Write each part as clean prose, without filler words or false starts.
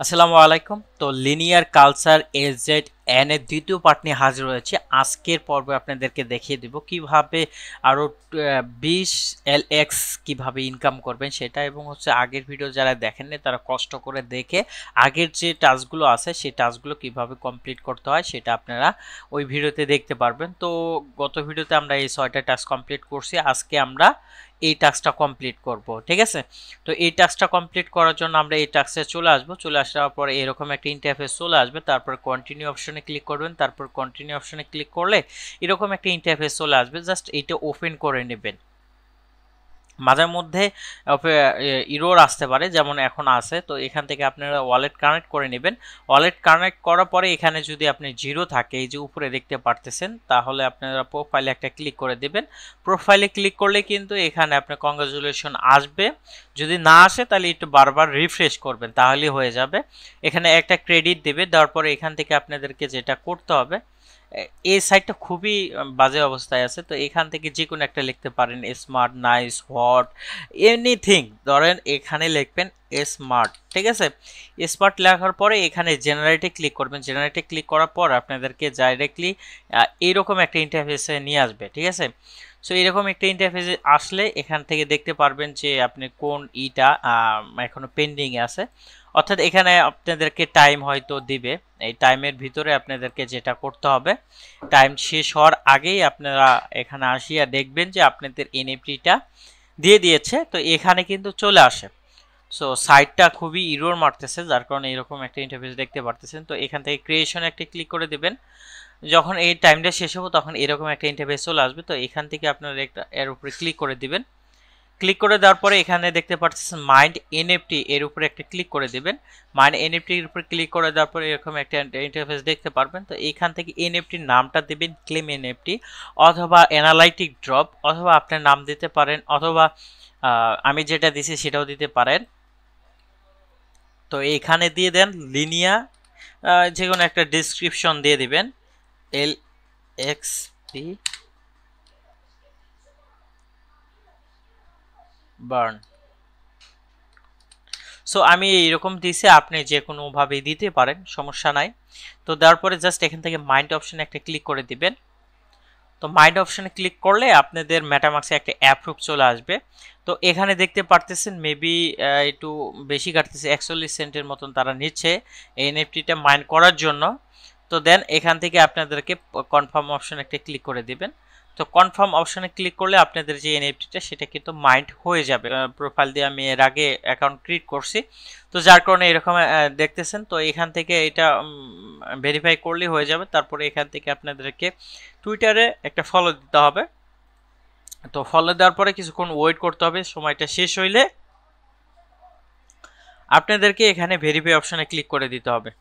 আসসালামু আলাইকুম। তো লিনিয়ার কালচার এজেড এন এর দ্বিতীয় পার্ট নিয়ে হাজির হয়েছে। আজকের পর্বে আপনাদেরকে দেখিয়ে দিব কিভাবে আরো 20 এলএক্স কিভাবে ইনকাম করবেন সেটা, এবং হচ্ছে আগের ভিডিও যারা দেখেননি তারা কষ্ট করে দেখে আগের যে টাস্কগুলো আছে সেই টাস্কগুলো কিভাবে কমপ্লিট করতে হয় সেটা আপনারা ওই ভিডিওতে দেখতে পারবেন। তো গত ভিডিওতে আমরা এই 6টা টাস্ক কমপ্লিট করছি, আজকে আমরা এই টাস্কটা কমপ্লিট করব, ঠিক আছে? তো এই টাস্কটা কমপ্লিট করার জন্য আমরা এই টাস্কে চলে আসব। চলে আসার পরে এরকম একটা ইন্টারফেস চলে আসবে, তারপর কন্টিনিউ অপশনে ক্লিক করবেন। তারপর কন্টিনিউ অপশনে ক্লিক করলে এরকম একটা ইন্টারফেস চলে আসবে, জাস্ট এটা ওপেন করে নেবেন। মাঝে মধ্যে ইরোর আসতে পারে, যেমন এখন আছে। তো এখান থেকে আপনারা ওয়ালেট কানেক্ট করে নেবেন। ওয়ালেট কানেক্ট করার পরে এখানে যদি আপনি জিরো থাকে, এই যে উপরে দেখতে পারতেছেন, তাহলে আপনারা প্রোফাইলে একটা ক্লিক করে দেবেন। প্রোফাইলে ক্লিক করলে কিন্তু এখানে আপনার কংগ্রাচুলেশন আসবে। যদি না আসে তাহলে একটু বারবার রিফ্রেশ করবেন, তাহলেই হয়ে যাবে। এখানে একটা ক্রেডিট দেবে, দেওয়ার পরে এখান থেকে আপনাদেরকে যেটা করতে হবে, এই সাইটটা খুবই বাজে অবস্থায় আছে। তো এখান থেকে যে কোনো একটা লিখতে পারেন, স্মার্ট, নাইস, হট, এনিথিং। ধরেন এখানে লিখবেন স্মার্ট, ঠিক আছে? স্মার্ট লেখার পরে এখানে জেনারেটে ক্লিক করবেন। জেনারেটে ক্লিক করার পর আপনাদেরকে ডাইরেক্টলি এইরকম একটা ইন্টারফেসে নিয়ে আসবে, ঠিক আছে? সো এরকম একটা ইন্টারফেসে আসলে এখান থেকে দেখতে পারবেন যে আপনি কোন ইটা এখনো পেন্ডিং আছে। অর্থাৎ এখানে আপনাদেরকে টাইম হয়তো দিবে, এই টাইমের ভিতরে আপনাদেরকে যেটা করতে হবে, টাইম শেষ হওয়ার আগেই আপনারা এখানে আসিয়া দেখবেন যে আপনাদের এনএফটিটা দিয়ে দিয়েছে। তো এখানে কিন্তু চলে আসে। সো সাইটটা খুবই ইরোর মারতেছে, যার কারণে এরকম একটা ইন্টারফেস দেখতে পারতেছেন। তো এখান থেকে ক্রিয়েশনে একটা ক্লিক করে দেবেন। যখন এই টাইমটা শেষ হবে তখন এরকম একটা ইন্টারফেস চলে আসবে। তো এখান থেকে আপনারা একটা এর উপরে ক্লিক করে দিবেন। ক্লিক করে দেওয়ার পরে এখানে দেখতে পাচ্ছেন মাইন্ড এনএফটি, এর উপরে একটা ক্লিক করে দিবেন। মাইন্ড এনএফটি এর উপরে ক্লিক করে দেওয়ার পরে এরকম একটা ইন্টারফেস দেখতে পারবেন। তো এখান থেকে এনএফটির নামটা দিবেন ক্লেম এনএফটি, অথবা অ্যানালাইটিক ড্রপ, অথবা আপনার নাম দিতে পারেন, অথবা আমি যেটা দিছি সেটাও দিতে পারেন। তো এখানে দিয়ে দেন লিনিয়া, যে কোনো একটা ডিসক্রিপশন দিয়ে দিবেন, L X P burn. So আমি এইরকম দিছি, আপনি যে কোনোভাবে দিতে পারেন, সমস্যা নাই। তো দেওয়ার পরে জাস্ট এখান থেকে মাইন্ড অপশনে একটা ক্লিক করে দিবেন। তো মাইন্ড অপশনে ক্লিক করলে আপনাদের মেটামাক্সে একটা অ্যাপ্রুভ চলে আসবে। তো এখানে দেখতে পারতেছেন মেবি একটু বেশি কাটতেছে, 41 সেন্টের মতন তারা নিচ্ছে এই এনএফটিটা মাইন্ড করার জন্য। তো দেন এখান থেকে আপনাদেরকে কনফার্ম অপশন একটা ক্লিক করে দিবেন। তো কনফার্ম অপশনে ক্লিক করলে আপনাদের যে এনএফটিটা সেটা কিন্তু মাইন্ড হয়ে যাবে। প্রোফাইল দিয়ে আমি এর আগে অ্যাকাউন্ট ক্রিয়েট করছি, তো যার কারণে এরকম দেখতেছেন। তো এখান থেকে এটা ভেরিফাই করলেই হয়ে যাবে। তারপরে এখান থেকে আপনাদেরকে টুইটারে একটা ফলো দিতে হবে। তো ফলো দেওয়ার পরে কিছুক্ষণ ওয়েট করতে হবে, সময়টা শেষ হইলে আপনাদেরকে এখানে ভেরিফাই অপশনে ক্লিক করে দিতে হবে।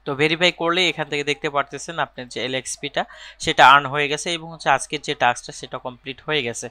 তো ভেরিফাই করলে এখান থেকে দেখতে পারতেছেন আপনার যে এলএক্সপিটা সেটা আর্ন হয়ে গেছে, এবং হচ্ছে আজকের যে টাস্কটা সেটা কমপ্লিট হয়ে গেছে।